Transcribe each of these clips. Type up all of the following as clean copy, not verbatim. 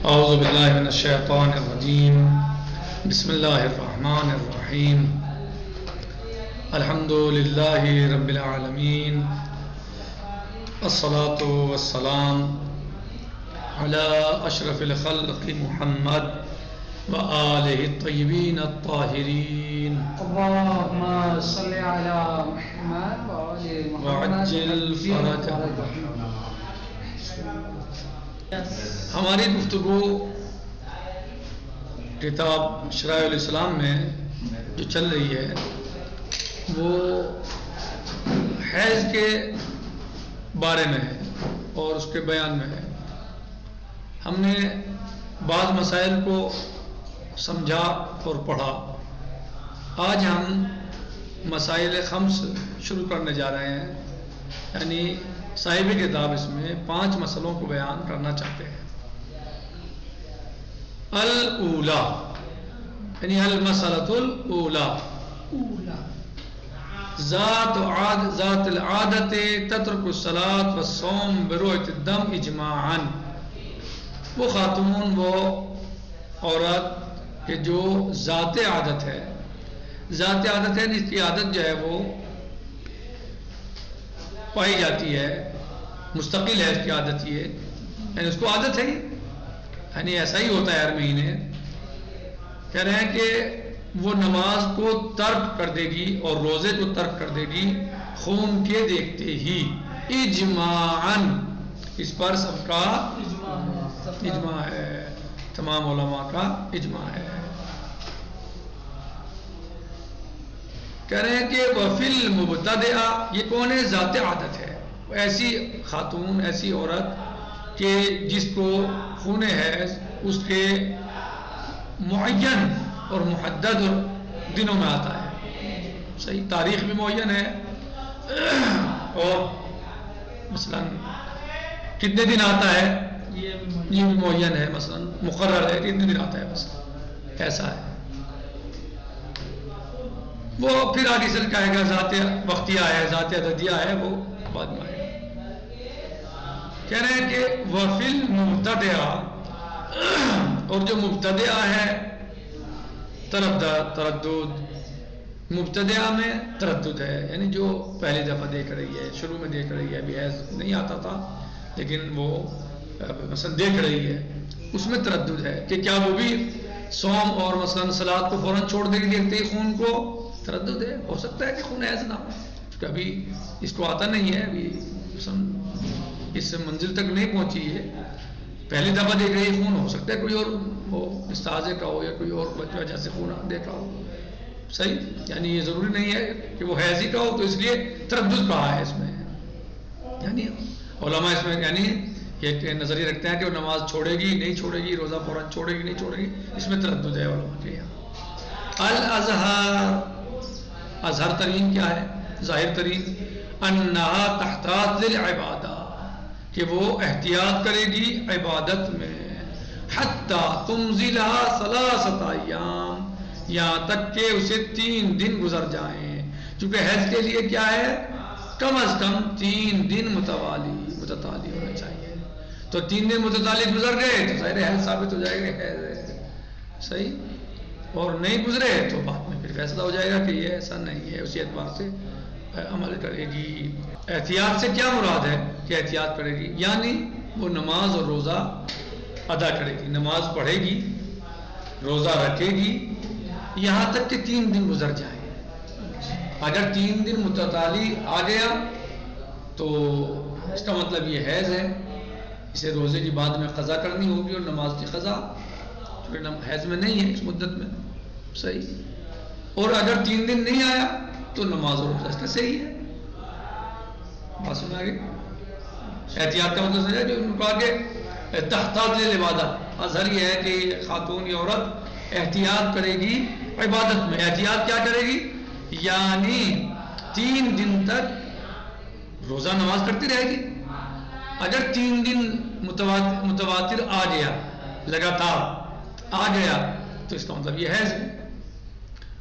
اعوذ باللہ من الشیطان الرجیم بسم اللہ الرحمن الرحیم الحمد للہ رب العالمین الصلاة والسلام علی اشرف الخلق محمد وآلہ الطیبین الطاہرین اللہم صلی علی محمد وآل محمد وعجل فرجہ. ہماری گفتگو کتاب شرائع الاسلام میں جو چل رہی ہے وہ حیض کے بارے میں ہے اور اس کے بیان میں ہے. ہم نے بعض مسائل کو سمجھا اور پڑھا. آج ہم مسائل خمس شروع کرنے جا رہے ہیں، یعنی صاحب کتاب اس میں 5 مسئلوں کو بیان کرنا چاہتے ہیں. الاولا یعنی المسئلۃ الاولا ذات العادت تترک الصلاۃ والصوم برؤیت الدم اجماعا. وہ خاتون، وہ عورت کہ جو ذات عادت ہے، ذات عادت ہے جس کی عادت جو ہے وہ پائی جاتی ہے، مستقل ہے اس کی عادت، یہ یعنی اس کو عادت ہے، یعنی ایسا ہی ہوتا ہے ہر مہینے. کہہ رہے ہیں کہ وہ نماز کو ترک کر دے گی اور روزے کو ترک کر دے گی خون کے دیکھتے ہی، اجماعاً. اس پر سب کا اجماع ہے، تمام علماء کا اجماع ہے. کہہ رہے ہیں کہ وفی المبتدعہ، یہ کون ہے؟ ذات عادت ہے. ایسی خاتون، ایسی عورت کہ جس کو خون حیض اس کے معین اور محدد دنوں میں آتا ہے، صحیح تاریخ بھی معین ہے، اور مثلا کتنے دن آتا ہے یہ بھی معین ہے، مثلا مقرر ہے کتنے دن آتا ہے، بس ایسا ہے. وہ پھر آگے چل کے آئے گا، ذات وقتیہ ہے، ذات عددیہ ہے، وہ بعد میں آئے گا. کہہ رہے ہیں کہ وفی المبتدعہ، اور جو مبتدعہ ہے تردد، مبتدعہ میں تردد ہے، یعنی جو پہلی دفعہ دیکھ رہی ہے، شروع میں دیکھ رہی ہے، ابھی حیض نہیں آتا تھا لیکن وہ مثلا دیکھ رہی ہے، اس میں تردد ہے کہ کیا وہ بھی صوم اور مثلا صلاۃ کو فوراً چھوڑ دے گی دیکھتے ہی خون کو. تردد ہے، ہو سکتا ہے کہ خون حیض نہ ہو، کیونکہ ابھی اس کو آتا نہیں ہے، ابھی اس منزل تک نہیں پہنچی ہے، پہلی دفعہ دیکھ رہی ہے خون. ہو سکتا ہے کوئی اور ہو، استاذے کا ہو یا کوئی اور وجہ سے خون دیکھا ہو، صحیح. یعنی یہ ضروری نہیں ہے کہ وہ حیض ہی کا ہو، تو اس لیے تردد کہا ہے اس میں. یعنی علماء اس میں یعنی یہ نظریہ رکھتے ہیں کہ وہ نماز چھوڑے گی نہیں چھوڑے گی، روزہ فوراً چھوڑے گی نہیں چھوڑے گی، اس میں تردد ہے علماء کے یہاں. الازہر، اظہر ترین کیا ہے؟ ظاہر ترین. انہا تحتاط للعبادہ، کہ وہ احتیاط کرے گی عبادت میں. حتی تمزلہا ثلاثۃ ایام، یہاں تک کہ اسے 3 دن گزر جائیں. چونکہ حیض کے لیے کیا ہے؟ کم از کم 3 دن متتالی ہونا چاہیے. تو 3 دن متتالی گزر گئے تو ظاہر حیض ثابت ہو جائے گا، حیض ہے، صحیح. اور نہیں گزرے تو بعد میں پھر فیصلہ ہو جائے گا کہ یہ ایسا نہیں ہے، اسی اعتبار سے عمل کرے گی. احتیاط سے کیا مراد ہے کہ احتیاط کرے گی؟ یعنی وہ نماز اور روزہ ادا کرے گی، نماز پڑھے گی، روزہ رکھے گی، یہاں تک کہ 3 دن گزر جائیں. اگر 3 دن متتالی آ گیا تو اس کا مطلب یہ حیض ہے، اسے روزے کی بعد میں قضا کرنی ہوگی اور نماز کی قضا، چونکہ حیض میں نہیں ہے اس مدت میں، صحیح. اور اگر 3 دن نہیں آیا تو نماز اور روزہ اس کا صحیح ہے. بات سنا گئی؟ احتیاط کا مطلب سمجھا جو انہوں نے کہا کہ تحتاط للعبادہ. اظہر یہ ہے کہ خاتون یا عورت احتیاط کرے گی عبادت میں. احتیاط کیا کرے گی؟ یعنی 3 دن تک روزہ نماز کرتی رہے گی. اگر 3 دن متواتر آ گیا، لگاتار آ گیا، تو اس کا مطلب یہ حیض ہے.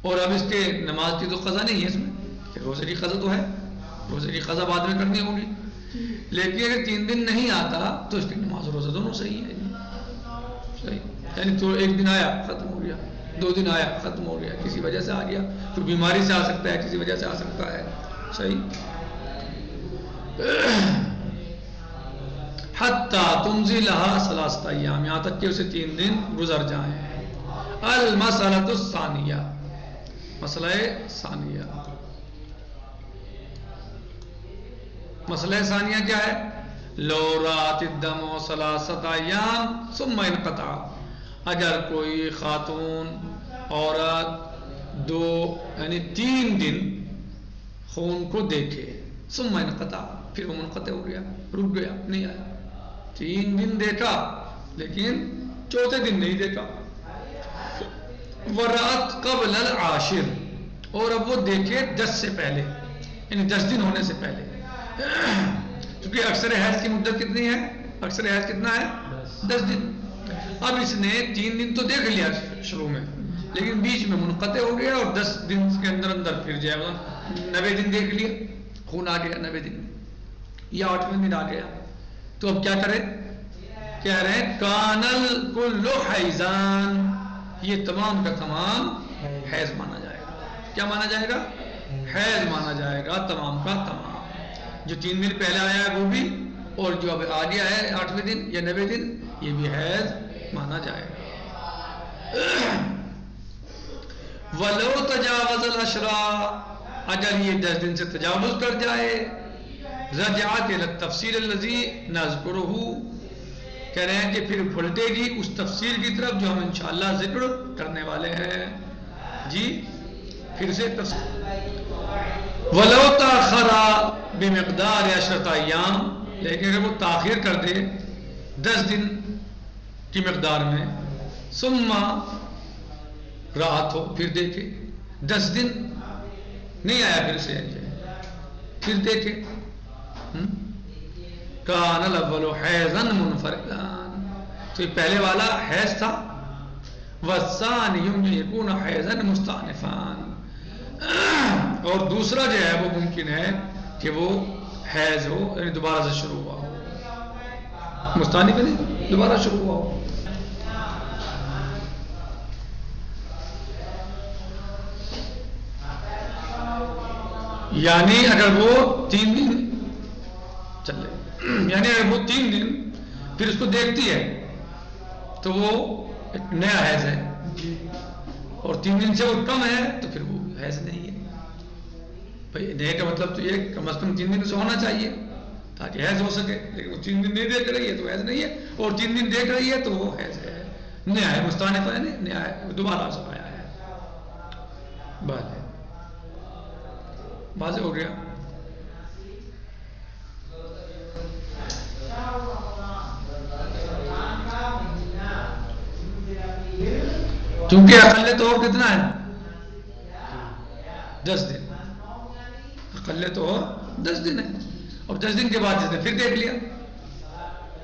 اور اب اس کے نماز کی تو قضا نہیں ہے اس میں، کہ روزے کی قضا تو ہے، روزے کی قضا بعد میں کرنی ہوگی. لیکن اگر 3 دن نہیں آتا تو اس کی نماز روزہ دونوں صحیح ہے. صحیح، یعنی تو ایک دن آیا ختم ہو گیا، 2 دن آیا ختم ہو گیا، کسی وجہ سے آ گیا، کوئی بیماری سے آ سکتا ہے، کسی وجہ سے آ سکتا ہے. صحیح. حتی تمضی لہا 3 ایام، یہاں تک کہ اسے 3 دن گزر جائیں. المسألۃ الثانیہ، مسئلہ ثانیہ. مسئلہ ثانیہ کیا ہے؟ لو رات الدم 3 ایام ثم انقطع، اگر کوئی خاتون عورت 2 یعنی 3 دن خون کو دیکھے، ثم انقطع، پھر وہ منقطع ہو گیا، رک گیا، نہیں آیا. 3 دن دیکھا لیکن 4تھے دن نہیں دیکھا. ورات قبل العاشر، اور اب وہ دیکھے 10 سے پہلے، یعنی 10 دن ہونے سے پہلے. کیونکہ اکثر حیض کی مدت کتنی ہے؟ اکثر حیض کتنا ہے؟ 10 دن. اب اس نے 3 دن تو دیکھ لیا شروع میں، لیکن بیچ میں منقطع ہو گیا اور 10 دن کے اندر اندر پھر جو ہے 90 دن دیکھ لیا، خون آ گیا 90 دن یا 8ویں دن آ گیا. تو اب کیا کرے؟ کہہ رہے ہیں کانل کل حیضان، یہ تمام کا تمام حیض مانا جائے گا. کیا مانا جائے گا؟ حیض مانا جائے گا تمام کا تمام. جو 3 دن پہلے آیا ہے وہ بھی، اور جو اب آ گیا ہے 8ویں دن یا 90 دن، یہ بھی حیض مانا جائے گا. وَلَوْ تَجَاوَزَ الْعَشْرَ، اگر یہ 10 دن سے تجاوز کر جائے، رجعت إلى التفصيل الذي نذكره، کہہ رہے ہیں کہ پھر پلٹے گی اس تفصیل کی طرف جو ہم انشاءاللہ ذکر کرنے والے ہیں. جی پھر سے تفصیل. وَلَوْ تَأَخَّرَ بِمِقْدَارِ 10 ایام، لیکن اگر وہ تاخیر کر دے 10 دن کی مقدار میں، ثم رات ہو، پھر دیکھے 10 دن نہیں آیا، پھر سے پھر دیکھے، کان الاول حیضا منفردا، تو یہ پہلے والا حیض تھا. والثانی یکون حیضا مستأنفا، اور دوسرا جو ہے وہ ممکن ہے کہ وہ حیض ہو، یعنی دوبارہ سے شروع ہوا ہو. مستأنف نہیں، دوبارہ شروع ہوا ہو. یعنی اگر وہ 3 دن چلے، یعنی اگر وہ 3 دن پھر اس کو دیکھتی ہے تو وہ ایک نیا حیض ہے، اور 3 دن سے وہ کم ہے تو پھر وہ حیض نہیں ہے. بھائی نئے کا مطلب تو یہ کم از کم 3 دن سے ہونا چاہیے تاکہ حیض ہو سکے، لیکن وہ 3 دن نہیں دیکھ رہی ہے تو حیض نہیں ہے، اور 3 دن دیکھ رہی ہے تو وہ حیض ہے، نیا ہے، مستأنف ہے، نیا ہے، دوبارہ سب آیا ہے. بھلے واضح ہو گیا. کیونکہ اقل طور کتنا ہے؟ 10 دن. اقل طور 10 دن ہے، اور 10 دن کے بعد جس نے پھر دیکھ لیا،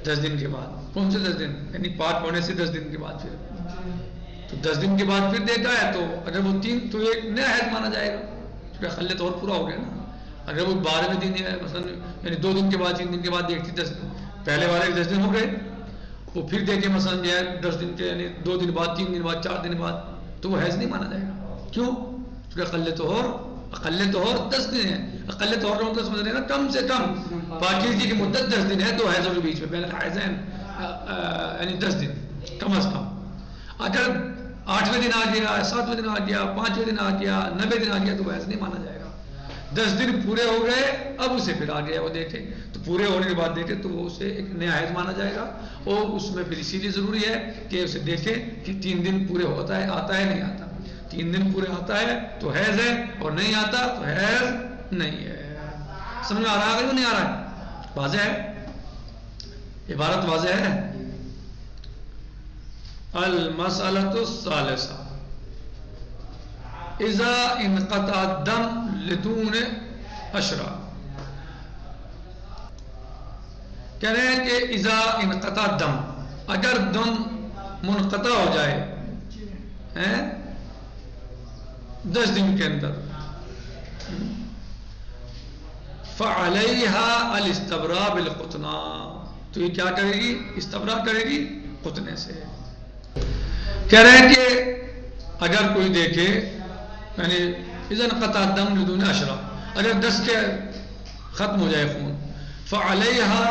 10 دن کے بعد، کون سے 10 دن؟ یعنی پاک ہونے سے 10 دن کے بعد پھر، تو 10 دن کے بعد پھر دیکھا ہے تو اگر وہ 3 تو ایک نیا حیض مانا جائے گا، کیونکہ اقل طور پورا ہو گیا نا. اگر وہ 12ویں دن ہے مثلا، یعنی 2 دن کے بعد 3 دن کے بعد دیکھتی، 10 دن پہلے والے 10 دن ہو گئے، وہ پھر دیکھے مثلا جو ہے 10 دن کے، یعنی 2 دن بعد، 3 دن بعد، 4 دن بعد، تو وہ حیض نہیں مانا جائے گا. کیوں؟ کیونکہ اقل طہور 10 دن ہے. اقل طہور کا مطلب سمجھ رہے ہیں نا، کم سے کم پاکیزگی کی مدت 10 دن ہے، 2 حیضوں کے بیچ میں بین الحیضین، یعنی 10 دن کم از کم. اگر 8ویں دن آ گیا، 7ویں دن آ گیا، 5ویں دن آ گیا، 90 دن آ گیا تو حیض نہیں مانا جائے گا. 10 دن پورے ہو گئے، اب اسے پھر آ گیا وہ دیکھے، تو پورے ہونے کے بعد دیکھے تو وہ اسے ایک نیا حیض مانا جائے گا. اور اس میں پھر اسی لیے ضروری ہے کہ اسے دیکھے کہ 3 دن پورے ہوتا ہے، آتا ہے نہیں آتا. 3 دن پورے آتا ہے تو حیض ہے، اور نہیں آتا تو حیض نہیں ہے. سمجھ میں آ رہا ہے کہ نہیں آ رہا ہے؟ واضح ہے، عبارت واضح ہے. المسألۃ الثالثہ، اذا انقطع الدم لدون 10، کہہ رہے ہیں کہ اذا انقطع الدم، اگر دم منقطع ہو جائے 10 دن کے اندر، فعلیہا الاستبراء بالقطنہ، تو یہ کیا کرے گی؟ استبراء کرے گی قطنے سے. کہہ رہے ہیں کہ اگر کوئی دیکھے یعنی اذا انقطع الدم لدون عشرہ، اگر 10 کے ختم ہو جائے خون، فعلیہا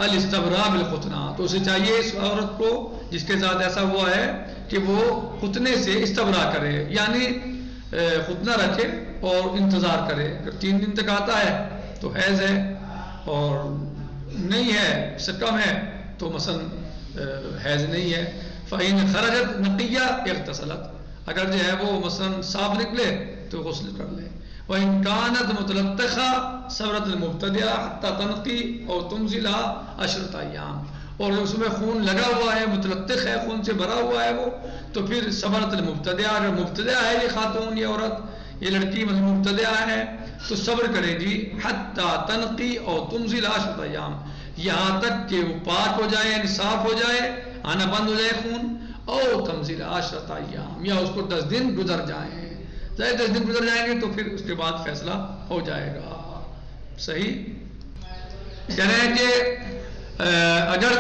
الاستبراء بالختنہ، تو اسے چاہیے اس عورت کو جس کے ساتھ ایسا ہوا ہے کہ وہ ختنے سے استبراء کرے، یعنی ختنہ رکھے اور انتظار کرے. اگر 3 دن تک آتا ہے تو حیض ہے، اور نہیں ہے اس سے کم ہے تو مثلا حیض نہیں ہے. فَإِنْ خَرَجَتْ نَقِيَّةً اغْتَسَلَتْ، اگر جو ہے وہ مثلا صاف نکلے تو غسل کر لے. وَإِنْ كَانَتْ مُتَلَطِّخَةً صَبْرَتْ الْمُبْتَدِعَةَ حَتَّى تَنْقِي أَوْ تُمْزِلَهَا 10 أَيَّامٍ، اور اس میں خون لگا ہوا ہے، متلطخ ہے، خون سے بھرا ہوا ہے وہ، تو پھر صبرت المبتدعہ، اگر مبتدعہ ہے یہ خاتون، یہ عورت، یہ لڑکی مثلا مبتدعہ ہے تو صبر کرے گی. حَتَّى تَنْقِي أَوْ تُمْزِلَهَا 10 أَيَّامٍ، یہاں تک کہ وہ پاک ہو جائے، یعنی صاف ہو جائے، آنا بند ہو جائے خون. او تمزیل 10 ایام، یا اس کو 10 دن گزر جائیں، 10 دن گزر جائیں گے تو پھر اس کے بعد فیصلہ ہو جائے گا. صحیح کہہ رہے ہیں کہ اگر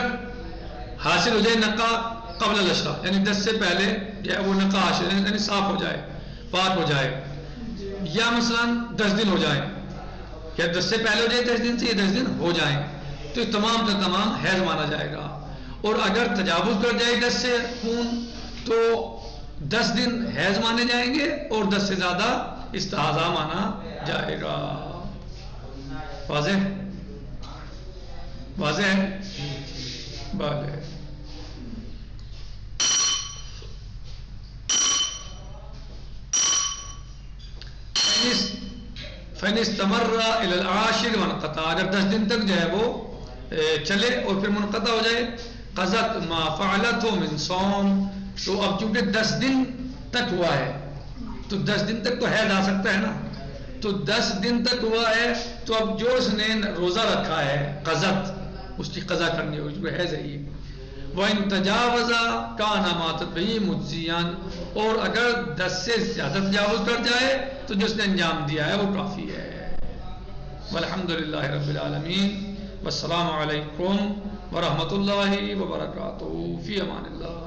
حاصل ہو جائے نقا قبل العشرہ، یعنی 10 سے پہلے جو ہے وہ نقا حاصل، یعنی صاف ہو جائے، پاک ہو جائے، یا مثلا 10 دن ہو جائیں، یا 10 سے پہلے ہو جائے 10 دن سے، یہ 10 دن ہو جائیں تو تمام کا تمام حیض مانا جائے گا. اور اگر تجاوز کر جائے 10 سے خون تو 10 دن حیض مانے جائیں گے اور 10 سے زیادہ استحاضہ مانا جائے گا. واضح واضح ہے؟ بھلے. فَإِنِ اسْتَمَرَّ إِلَى الْعَاشِرِ وَانْقَطَعَ، اگر 10 دن تک جو ہے وہ چلے اور پھر منقطع ہو جائے. قضت ما فعلته من صوم، تو اب چونکہ 10 دن تک ہوا ہے تو 10 دن تک تو حیض آ سکتا ہے نا، تو 10 دن تک ہوا ہے تو اب جو اس نے روزہ رکھا ہے قضت، اس کی قضا کرنی ہوگی جو حیض ہے. یہ وَإِن تَجَاوَزَ كَانَ مَا تَتْبِعِهِ مُجْزِيًا، اور اگر 10 سے زیادہ تجاوز کر جائے تو جس نے انجام دیا ہے وہ کافی ہے. والحمدللہ رب العالمین، والسلام علیکم ورحمۃ اللہ وبرکاتہ، فی امان اللہ.